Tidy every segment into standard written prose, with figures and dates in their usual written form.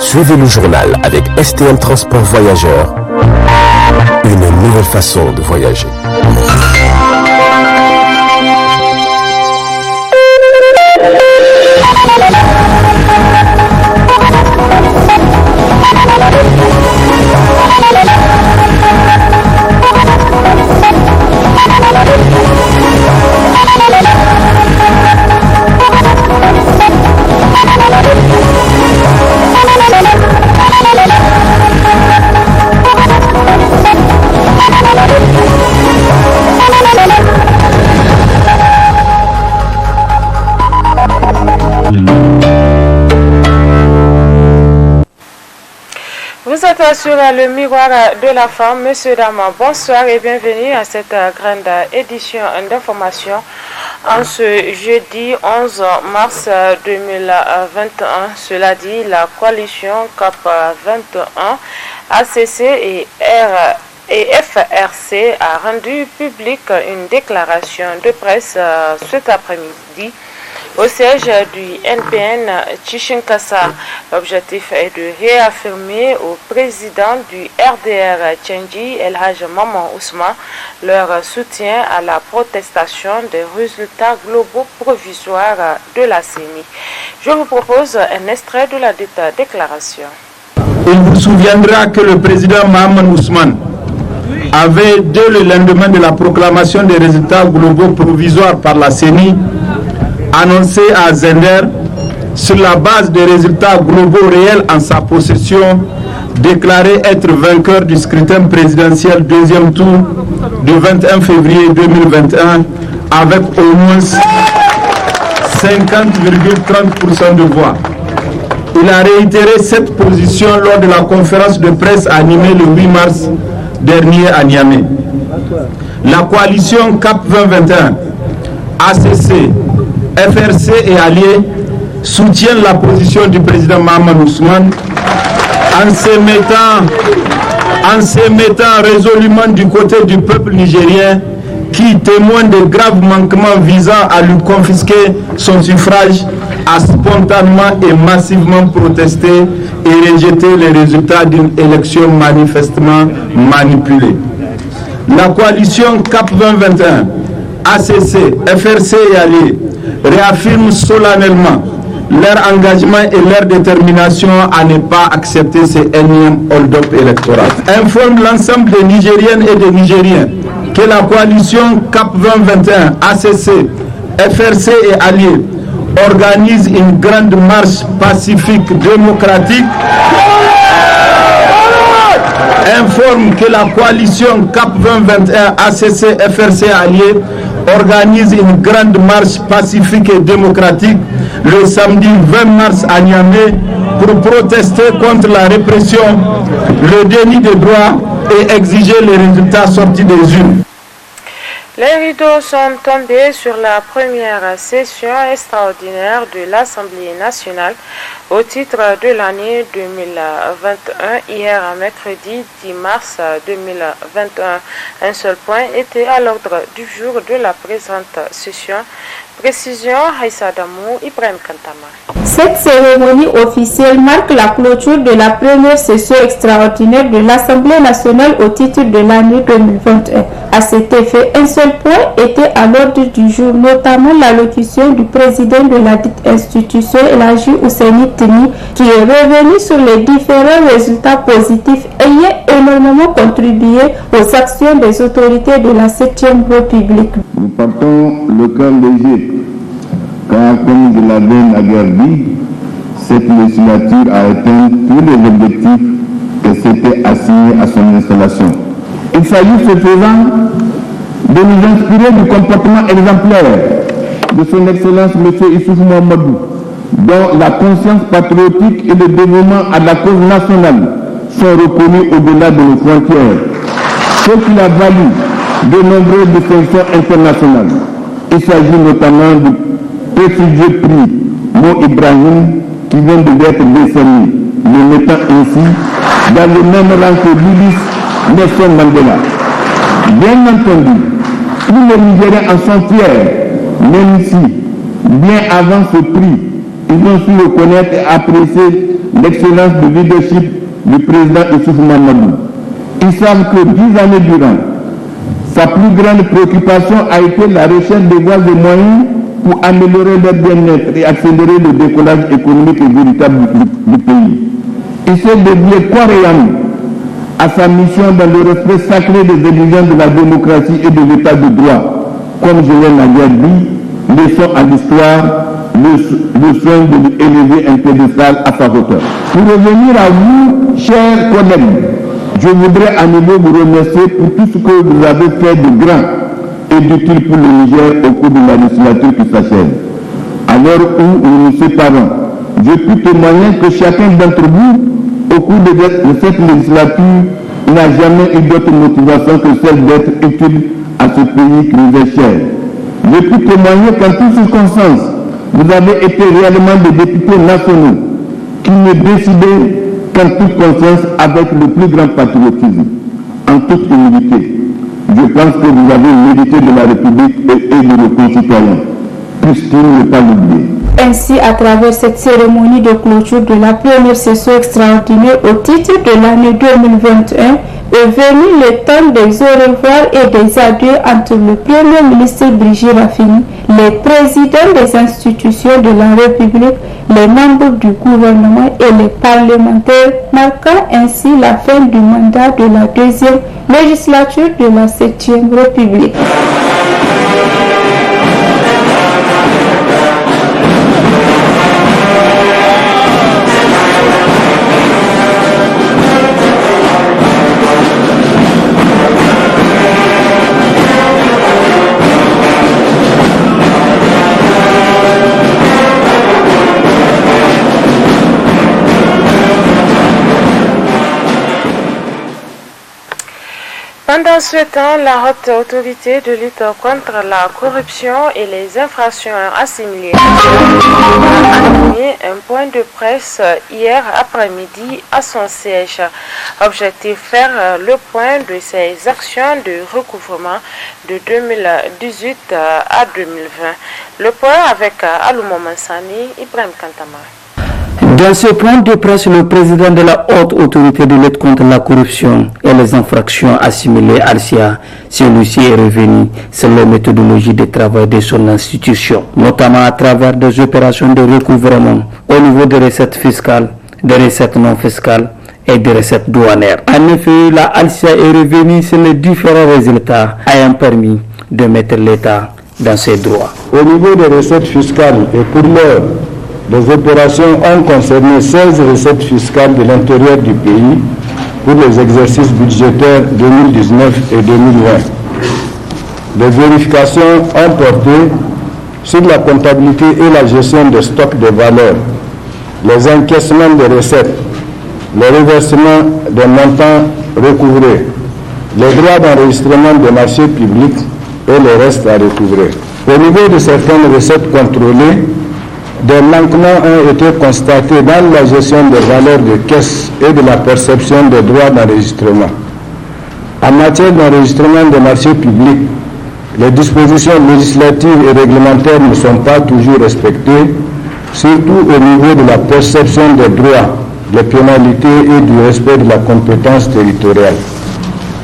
Suivez le journal avec STM Transport Voyageurs. Une nouvelle façon de voyager. Vous êtes sur le miroir de la femme, messieurs, dames, bonsoir et bienvenue à cette grande édition d'information en ce jeudi 11 mars 2021. Cela dit, la coalition CAP 21, ACC et FRC a rendu publique une déclaration de presse cet après-midi au siège du NPN Chichinkassa. L'objectif est de réaffirmer au président du RDR Tchengi, El Haj Maman Ousmane, leur soutien à la protestation des résultats globaux provisoires de la CENI. Je vous propose un extrait de la déclaration. Il vous souviendra que le président Maman Ousmane avait, dès le lendemain de la proclamation des résultats globaux provisoires par la CENI, annoncé à Zender, sur la base des résultats globaux réels en sa possession, déclaré être vainqueur du scrutin présidentiel deuxième tour du 21 février 2021 avec au moins 50,30% de voix. Il a réitéré cette position lors de la conférence de presse animée le 8 mars dernier à Niamey. La coalition CAP 2021, ACC, FRC et alliés soutiennent la position du président Maman Ousmane en se mettant résolument du côté du peuple nigérien qui témoigne de graves manquements visant à lui confisquer son suffrage, a spontanément et massivement protesté et rejeté les résultats d'une élection manifestement manipulée. La coalition CAP 2021, ACC, FRC et alliés réaffirment solennellement leur engagement et leur détermination à ne pas accepter ces énièmes hold-up électoraux. Informe l'ensemble des Nigériennes et des Nigériens que la coalition CAP 2021, ACC, FRC et alliés organise une grande marche pacifique démocratique. Informe que la coalition CAP 2021, ACC, FRC et alliés organise une grande marche pacifique et démocratique le samedi 20 mars à Niamey pour protester contre la répression, le déni des droits et exiger les résultats sortis des urnes. Les rideaux sont tombés sur la première session extraordinaire de l'Assemblée nationale au titre de l'année 2021, hier mercredi 10 mars 2021. Un seul point était à l'ordre du jour de la présente session. Précision, Haïssa Damou, Ibrahim Kantama. Cette cérémonie officielle marque la clôture de la première session extraordinaire de l'Assemblée nationale au titre de l'année 2021. À cet effet, un seul point était à l'ordre du jour, notamment l'allocution du président de la dite institution, El Hadji Ousseini Tini, qui est revenu sur les différents résultats positifs ayant énormément contribué aux actions des autorités de la 7e République. Nous partons le cœur léger, car comme je l'avais naguère dit, cette législature a atteint tous les objectifs que s'était assigné à son installation. Il s'agit ce faisant de nous inspirer du comportement exemplaire de son Excellence M. Issoufou Mahamadou, dont la conscience patriotique et le dévouement à la cause nationale sont reconnus au-delà de nos frontières, ce qui a valu de nombreuses distinctions internationales. Il s'agit notamment du prestigieux prix Mo Ibrahim qui vient de être décerné, le mettant ainsi dans le même rang que l'Ulysse Nelson Mandela. Bien entendu, tous les Nigériens en sont fiers, même si, bien avant ce prix, Ils ont su reconnaître et apprécier l'excellence du leadership du président Issoufou Mamadou. Ils savent que 10 années durant, sa plus grande préoccupation a été la recherche de voies et moyens pour améliorer leur bien-être et accélérer le décollage économique et véritable du pays. Il s'est dédié corps et âme à sa mission dans le respect sacré des exigences de la démocratie et de l'état de droit, comme Joël Naguère dit, laissons à l'histoire le soin de lui élever un pédestal à sa hauteur. Pour revenir à vous, chers collègues, je voudrais à nouveau vous remercier pour tout ce que vous avez fait de grand et d'utile pour le Niger au cours de la législature qui s'achève. À l'heure où nous nous séparons, je peux témoigner que chacun d'entre vous, au cours de cette législature, n'a jamais eu d'autre motivation que celle d'être utile à ce pays qui nous est cher. Je peux témoigner qu'en toutes circonstances, vous avez été réellement des députés nationaux qui ne décidaient qu'en toute conscience avec le plus grand patriotisme, en toute humilité. Je pense que vous avez mérité de la République et de nos concitoyens. Puisse-t-il ne pas l'oublier. Ainsi, à travers cette cérémonie de clôture de la première session extraordinaire au titre de l'année 2021, est venu le temps des au revoir et des adieux entre le Premier ministre Brigitte Rafini, les présidents des institutions de la République, les membres du gouvernement et les parlementaires, marquant ainsi la fin du mandat de la deuxième législature de la 7e République. Pendant ce temps, la haute autorité de lutte contre la corruption et les infractions assimilées a animé un point de presse hier après-midi à son siège. Objectif faire le point de ses actions de recouvrement de 2018 à 2020. Le point avec Alouma Mansani, Ibrahim Kantama. Dans ce point de presse, le président de la haute autorité de lutte contre la corruption et les infractions assimilées, Alcia, celui-ci est revenu sur la méthodologie de travail de son institution, notamment à travers des opérations de recouvrement au niveau des recettes fiscales, des recettes non fiscales et des recettes douanières. En effet, la Alcia est revenue sur les différents résultats ayant permis de mettre l'État dans ses droits. Au niveau des recettes fiscales et pour l'heure, les opérations ont concerné 16 recettes fiscales de l'intérieur du pays pour les exercices budgétaires 2019 et 2020. Les vérifications ont porté sur la comptabilité et la gestion des stocks de valeur, les encaissements des recettes, le reversement des montants recouvrés, les droits d'enregistrement des marchés publics et le reste à recouvrer. Au niveau de certaines recettes contrôlées, des manquements ont été constatés dans la gestion des valeurs de caisse et de la perception des droits d'enregistrement. En matière d'enregistrement des marchés publics, les dispositions législatives et réglementaires ne sont pas toujours respectées, surtout au niveau de la perception des droits, des pénalités et du respect de la compétence territoriale.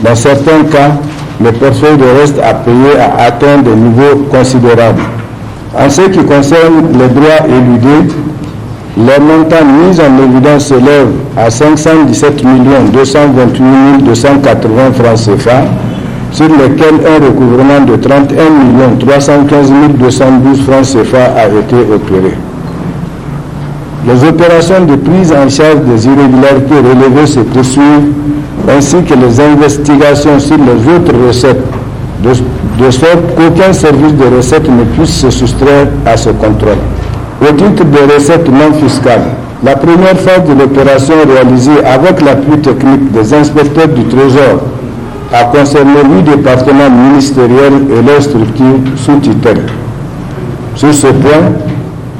Dans certains cas, le portefeuille de reste à payer a atteint des niveaux considérables. En ce qui concerne les droits éludés, les montants mis en évidence s'élèvent à 517 228 280 francs CFA, sur lesquels un recouvrement de 31 315 212 francs CFA a été opéré. Les opérations de prise en charge des irrégularités relevées se poursuivent, ainsi que les investigations sur les autres recettes, de sorte qu'aucun service de recettes ne puisse se soustraire à ce contrôle. Au titre des recettes non fiscales, la première phase de l'opération réalisée avec l'appui technique des inspecteurs du Trésor a concerné 8 départements ministériels et leurs structures sous tutelle. Sur ce point,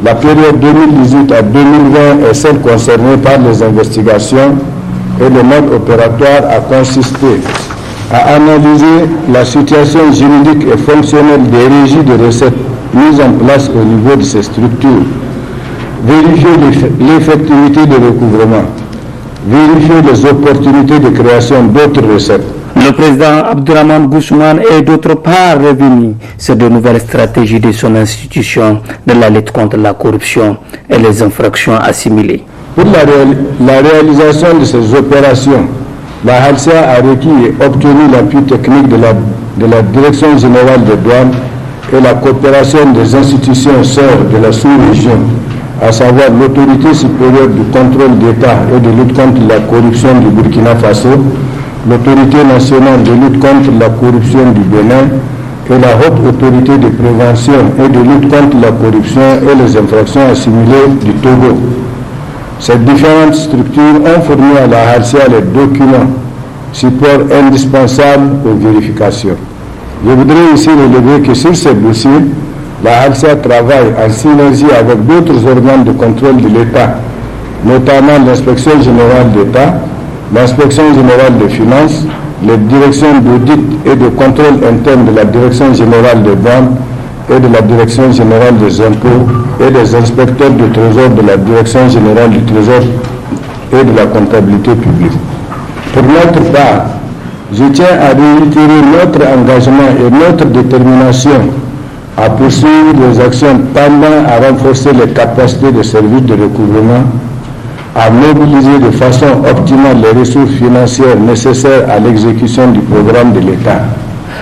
la période 2018 à 2020 est celle concernée par les investigations et le mode opératoire a consisté à analyser la situation juridique et fonctionnelle des régies de recettes mises en place au niveau de ces structures, vérifier l'effectivité de recouvrement, vérifier les opportunités de création d'autres recettes. Le président Abdourahmane Gouchoumane est d'autre part revenu sur de nouvelles stratégies de son institution de la lutte contre la corruption et les infractions assimilées. Pour la réalisation de ces opérations, la HALCIA a requis et obtenu l'appui technique de la Direction générale des douanes et la coopération des institutions sœurs de la sous-région, à savoir l'autorité supérieure du contrôle d'État et de lutte contre la corruption du Burkina Faso, l'autorité nationale de lutte contre la corruption du Bénin et la haute autorité de prévention et de lutte contre la corruption et les infractions assimilées du Togo. Ces différentes structures ont fourni à la HALCIA les documents, supports indispensables aux vérifications. Je voudrais ici relever que sur ces dossiers, la HALCIA travaille en synergie avec d'autres organes de contrôle de l'État, notamment l'Inspection générale d'État, l'Inspection générale des finances, les directions d'audit et de contrôle interne de la Direction générale des douanes et de la Direction générale des impôts et des inspecteurs du Trésor de la Direction générale du Trésor et de la comptabilité publique. Pour notre part, je tiens à réitérer notre engagement et notre détermination à poursuivre les actions tendant à renforcer les capacités des services de recouvrement, à mobiliser de façon optimale les ressources financières nécessaires à l'exécution du programme de l'État.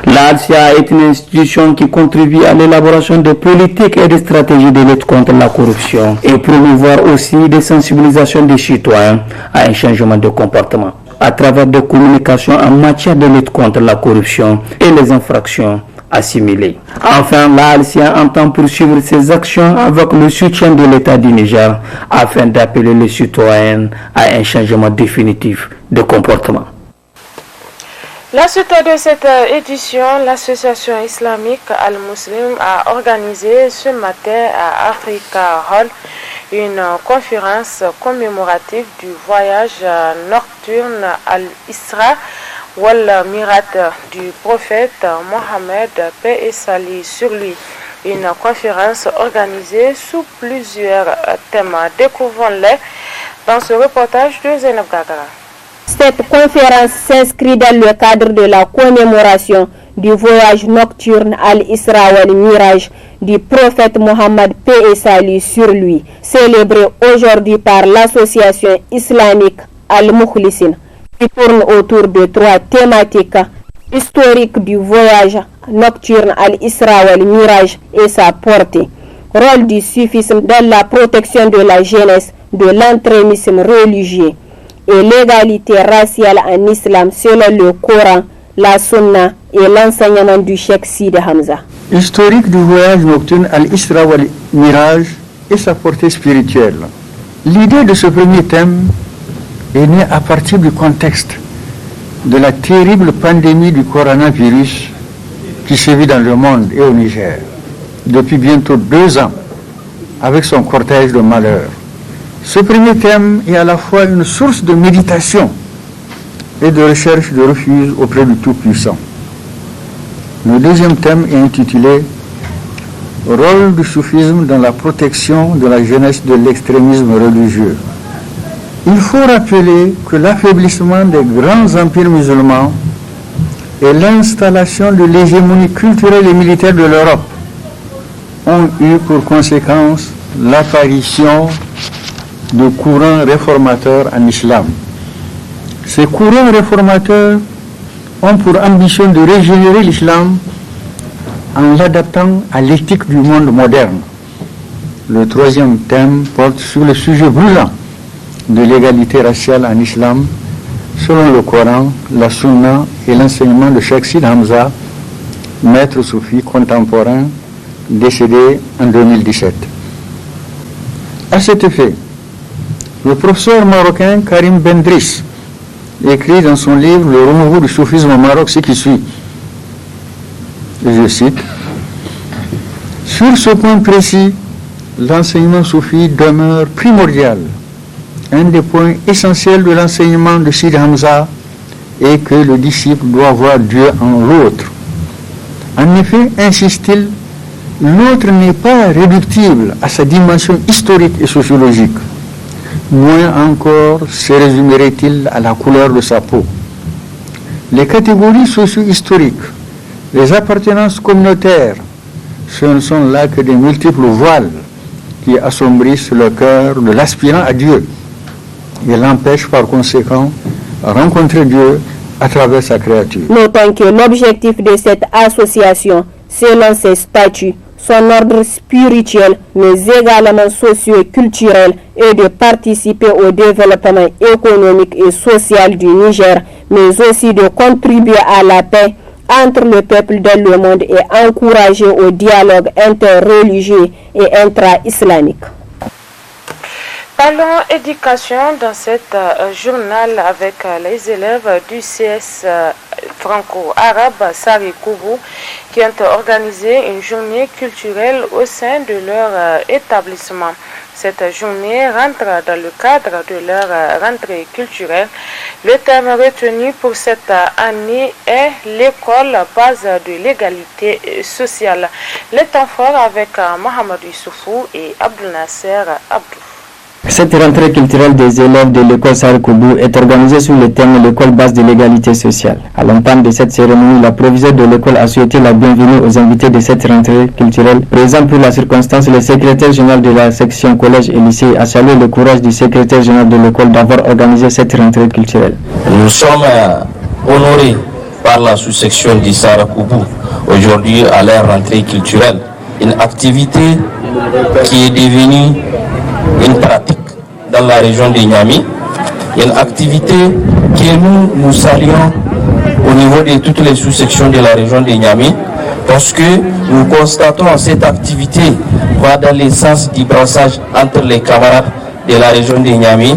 La HALCIA est une institution qui contribue à l'élaboration de politiques et de stratégies de lutte contre la corruption et promouvoir aussi des sensibilisations des citoyens à un changement de comportement à travers des communications en matière de lutte contre la corruption et les infractions assimilées. Enfin, la HALCIA entend poursuivre ses actions avec le soutien de l'État du Niger afin d'appeler les citoyens à un changement définitif de comportement. La suite de cette édition, l'association islamique Al-Muslim a organisé ce matin à Africa Hall une conférence commémorative du voyage nocturne Al-Isra wal-Mi'raj du prophète Mohammed, paix et salut sur lui. Une conférence organisée sous plusieurs thèmes. Découvrons-les dans ce reportage de Zainab Gagara. Cette conférence s'inscrit dans le cadre de la commémoration du voyage nocturne Al-Isra wal-Mi'raj du prophète Mohammed, paix et salut sur lui, célébré aujourd'hui par l'association islamique Al-Mukhlisin, qui tourne autour de trois thématiques historiques du voyage nocturne Al-Isra wal-Mi'raj et sa portée, rôle du soufisme dans la protection de la jeunesse, de l'entrémisme religieux et l'égalité raciale en islam selon le Coran, la Sunna et l'enseignement du Cheikh Sidi Hamza. Historique du voyage nocturne Al-Isra wal-Mi'raj et sa portée spirituelle. L'idée de ce premier thème est née à partir du contexte de la terrible pandémie du coronavirus qui sévit dans le monde et au Niger depuis bientôt 2 ans avec son cortège de malheurs. Ce premier thème est à la fois une source de méditation et de recherche de refuge auprès du Tout-Puissant. Le deuxième thème est intitulé « Rôle du soufisme dans la protection de la jeunesse de l'extrémisme religieux ». Il faut rappeler que l'affaiblissement des grands empires musulmans et l'installation de l'hégémonie culturelle et militaire de l'Europe ont eu pour conséquence l'apparition de courants réformateurs en islam. Ces courants réformateurs ont pour ambition de régénérer l'islam en l'adaptant à l'éthique du monde moderne. Le troisième thème porte sur le sujet brûlant de l'égalité raciale en islam selon le Coran, la Sunna et l'enseignement de Cheikh Sidi Hamza, maître soufi contemporain décédé en 2017. À cet effet, le professeur marocain Karim Bendris écrit dans son livre Le renouveau du soufisme au Maroc ce qui suit. Et je cite: sur ce point précis, l'enseignement soufi demeure primordial. Un des points essentiels de l'enseignement de Sidi Hamza est que le disciple doit voir Dieu en l'autre. En effet, insiste-t-il, l'autre n'est pas réductible à sa dimension historique et sociologique. Moins encore se résumerait-il à la couleur de sa peau. Les catégories socio-historiques, les appartenances communautaires, ce ne sont là que des multiples voiles qui assombrissent le cœur de l'aspirant à Dieu et l'empêchent par conséquent de rencontrer Dieu à travers sa créature. Notons que l'objectif de cette association, selon ses statuts, son ordre spirituel, mais également socio-culturel, est de participer au développement économique et social du Niger, mais aussi de contribuer à la paix entre le peuple dans le monde et encourager au dialogue interreligieux et intra-islamique. Parlons éducation dans cette journal avec les élèves du CS franco-arabe Sari Koubou qui ont organisé une journée culturelle au sein de leur établissement. Cette journée rentre dans le cadre de leur rentrée culturelle. Le thème retenu pour cette année est l'école base de l'égalité sociale. Le temps fort avec Mohamed Issoufou et Abdel Nasser Abdou. Cette rentrée culturelle des élèves de l'école Sari Koubou est organisée sous le thème l'école base de l'égalité sociale. À l'entame de cette cérémonie, la proviseure de l'école a souhaité la bienvenue aux invités de cette rentrée culturelle. Présent pour la circonstance, le secrétaire général de la section collège et lycée a salué le courage du secrétaire général de l'école d'avoir organisé cette rentrée culturelle. Nous sommes honorés par la sous-section du Sari Koubou aujourd'hui à leur rentrée culturelle. Une activité qui est devenue une pratique dans la région de Niamey, une activité que nous saluons au niveau de toutes les sous-sections de la région de Niamey, parce que nous constatons que cette activité va dans le sens du brassage entre les camarades de la région de Niamey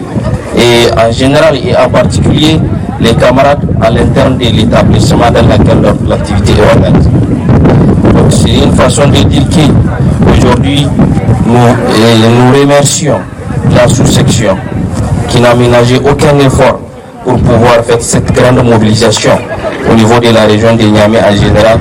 et en général et en particulier les camarades à l'interne de l'établissement dans lequel l'activité est organisée. Donc c'est une façon de dire qu'aujourd'hui nous remercions la sous-section qui n'a ménagé aucun effort pour pouvoir faire cette grande mobilisation au niveau de la région de Niamey en général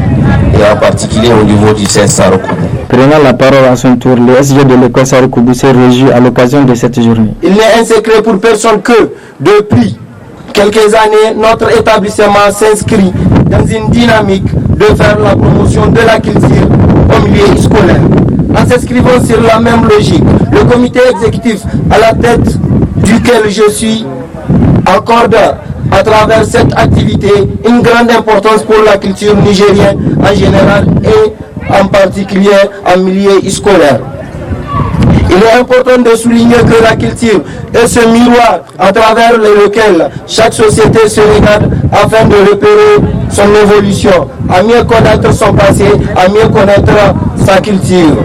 et en particulier au niveau du CS Sari Koubou. Prenant la parole à son tour, le SG de l'école Sari Koubou s'est réjoui à l'occasion de cette journée. Il n'est un secret pour personne que depuis quelques années, notre établissement s'inscrit dans une dynamique de faire la promotion de la culture au milieu scolaire. En s'inscrivant sur la même logique, le comité exécutif à la tête duquel je suis accorde à travers cette activité une grande importance pour la culture nigérienne en général et en particulier en milieu scolaire. Il est important de souligner que la culture est ce miroir à travers lequel chaque société se regarde afin de repérer son évolution, à mieux connaître son passé, à mieux connaître sa culture.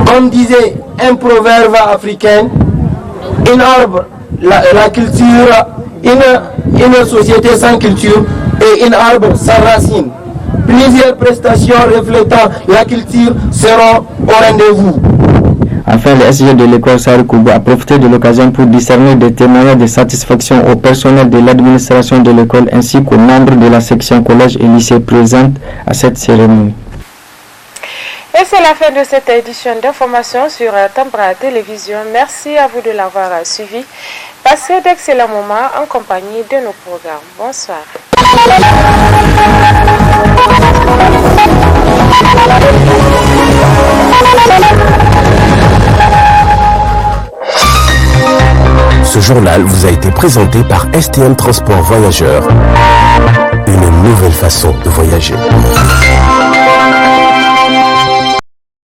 Comme disait un proverbe africain, un arbre, la culture, une société sans culture et un arbre sans racines. Plusieurs prestations reflétant la culture seront au rendez-vous. Enfin, le SG de l'école Sari Koubou a profité de l'occasion pour discerner des témoignages de satisfaction au personnel de l'administration de l'école ainsi qu'aux membres de la section collège et lycée présente à cette cérémonie. Et c'est la fin de cette édition d'information sur Tambra Télévision. Merci à vous de l'avoir suivi. Passez d'excellents moments en compagnie de nos programmes. Bonsoir. Ce journal vous a été présenté par STM Transport Voyageurs. Une nouvelle façon de voyager.